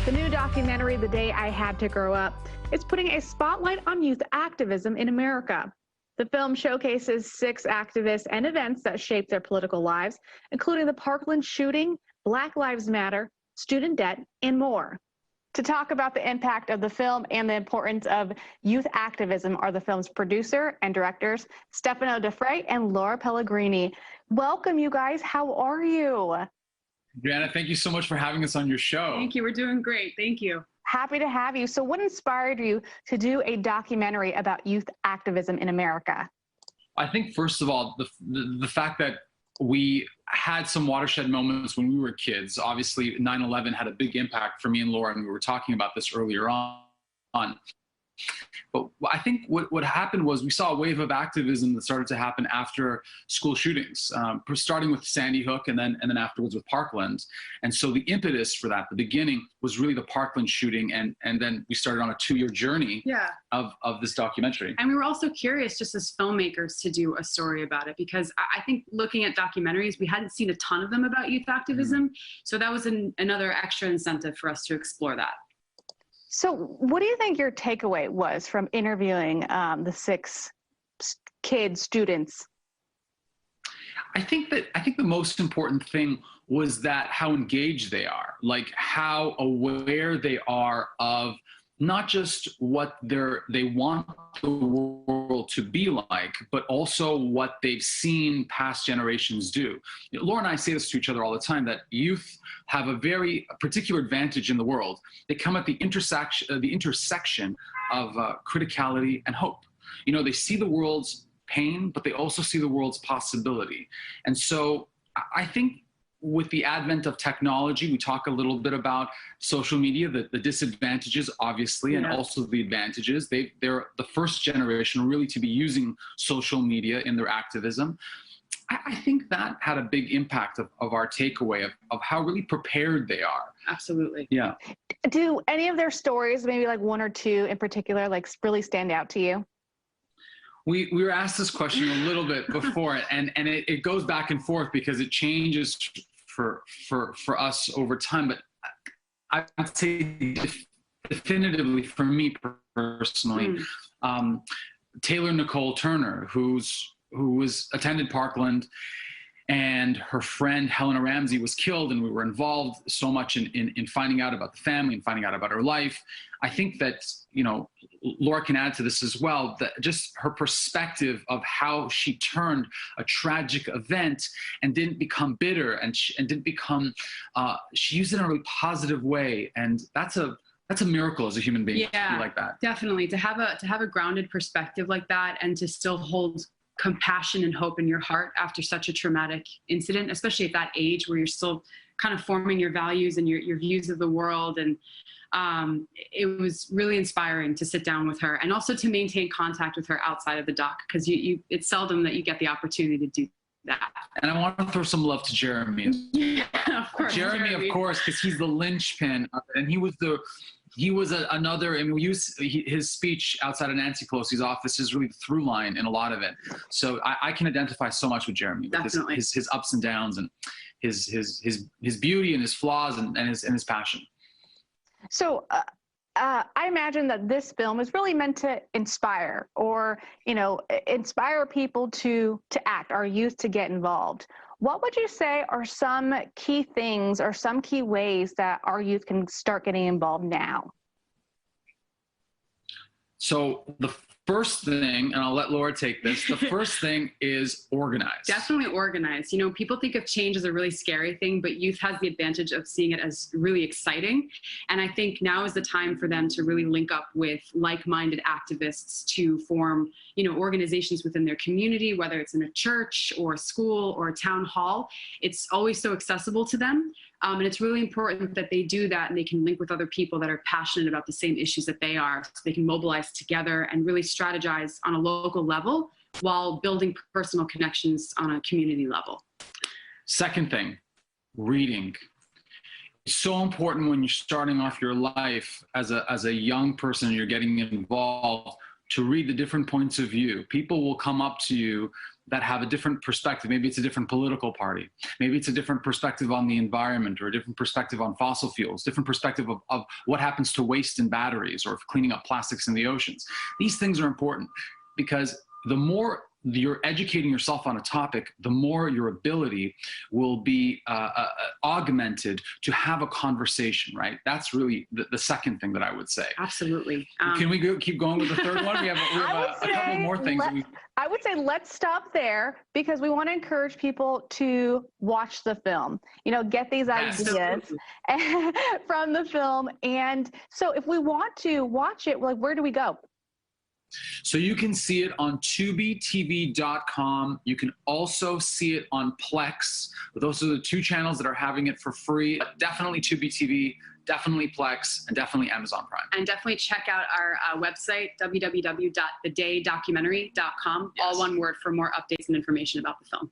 The new documentary, The Day I Had to Grow Up, is putting a spotlight on youth activism in America. The film showcases 6 activists and events that shaped their political lives, including the Parkland shooting, Black Lives Matter, student debt, and more. To talk about the impact of the film and the importance of youth activism are the film's producer and directors, Stefano and Laura Pellegrini. Welcome, you guys. How are you? Brianna, thank you so much for having us on your show. Thank you. We're doing great. Thank you. Happy to have you. So what inspired you to do a documentary about youth activism in America? I think, first of all, the fact that we had some watershed moments when we were kids. Obviously, 9/11 had a big impact for me and Laura, and we were talking about this earlier on. But I think what happened was we saw a wave of activism that started to happen after school shootings, starting with Sandy Hook and then afterwards with Parkland. And so the impetus for that, the beginning, was really the Parkland shooting. And then we started on a 2-year journey of this documentary. And we were also curious, just as filmmakers, to do a story about it, because I think looking at documentaries, we hadn't seen a ton of them about youth activism. So that was another extra incentive for us to explore that. So what do you think your takeaway was from interviewing the 6 students? I think the most important thing was that how engaged they are, like how aware they are of not just what they want the world to be like, but also what they've seen past generations do. You know, Laura and I say this to each other all the time, that youth have a very particular advantage in the world. They come at the intersection of criticality and hope. You know, they see the world's pain, but they also see the world's possibility. And so I think with the advent of technology, we talk a little bit about social media, the disadvantages, obviously, and also the advantages. They're the first generation really to be using social media in their activism. I think that had a big impact of our takeaway of how really prepared they are. Absolutely. Yeah. Do any of their stories, maybe like 1 or 2 in particular, like really stand out to you? We were asked this question a little bit before, and it goes back and forth because it changes for us over time. But I would say definitively for me personally, Taylor Nicole Turner, who attended Parkland, and her friend Helena Ramsey was killed, and we were involved so much in finding out about the family and finding out about her life. I think that, you know, Laura can add to this as well, that just her perspective of how she turned a tragic event and didn't become bitter, and didn't become, she used it in a really positive way. And that's a miracle as a human being to be like that. Definitely. To have a grounded perspective like that, and to still hold compassion and hope in your heart after such a traumatic incident, especially at that age where you're still kind of forming your values and your views of the world. And it was really inspiring to sit down with her, and also to maintain contact with her outside of the doc, because it's seldom that you get the opportunity to do that. And I want to throw some love to Jeremy. Yeah, of course. Jeremy, of course, because he's the linchpin of it, and he was another, and we use his speech outside of Nancy Pelosi's office is really the through line in a lot of it. So I can identify so much with Jeremy, with his ups and downs, and his beauty and his flaws and his passion. So I imagine that this film is really meant to inspire, or, you know, inspire people to act, our youth to get involved. What would you say are some key things or some key ways that our youth can start getting involved now? So the first thing, and I'll let Laura take this, the first thing is organize. Definitely organize. You know, people think of change as a really scary thing, but youth has the advantage of seeing it as really exciting. And I think now is the time for them to really link up with like-minded activists to form, you know, organizations within their community, whether it's in a church or a school or a town hall. It's always so accessible to them. And it's really important that they do that, and they can link with other people that are passionate about the same issues that they are, so they can mobilize together and really strategize on a local level while building personal connections on a community level. Second thing, reading. It's so important when you're starting off your life as a young person and you're getting involved, to read the different points of view. People will come up to you that have a different perspective. Maybe it's a different political party. Maybe it's a different perspective on the environment, or a different perspective on fossil fuels, different perspective of what happens to waste in batteries or cleaning up plastics in the oceans. These things are important because the more you're educating yourself on a topic, the more your ability will be augmented to have a conversation, right? That's really the second thing that I would say. Absolutely. Can we keep going with the third one? We have a couple more things. I would say let's stop there because we want to encourage people to watch the film, get these ideas from the film. And so if we want to watch it, where do we go? So you can see it on tubitv.com. You can also see it on Plex. Those are the two channels that are having it for free. Definitely Tubi TV, definitely Plex, and definitely Amazon Prime. And definitely check out our website, www.thedaydocumentary.com, yes. all one word, for more updates and information about the film.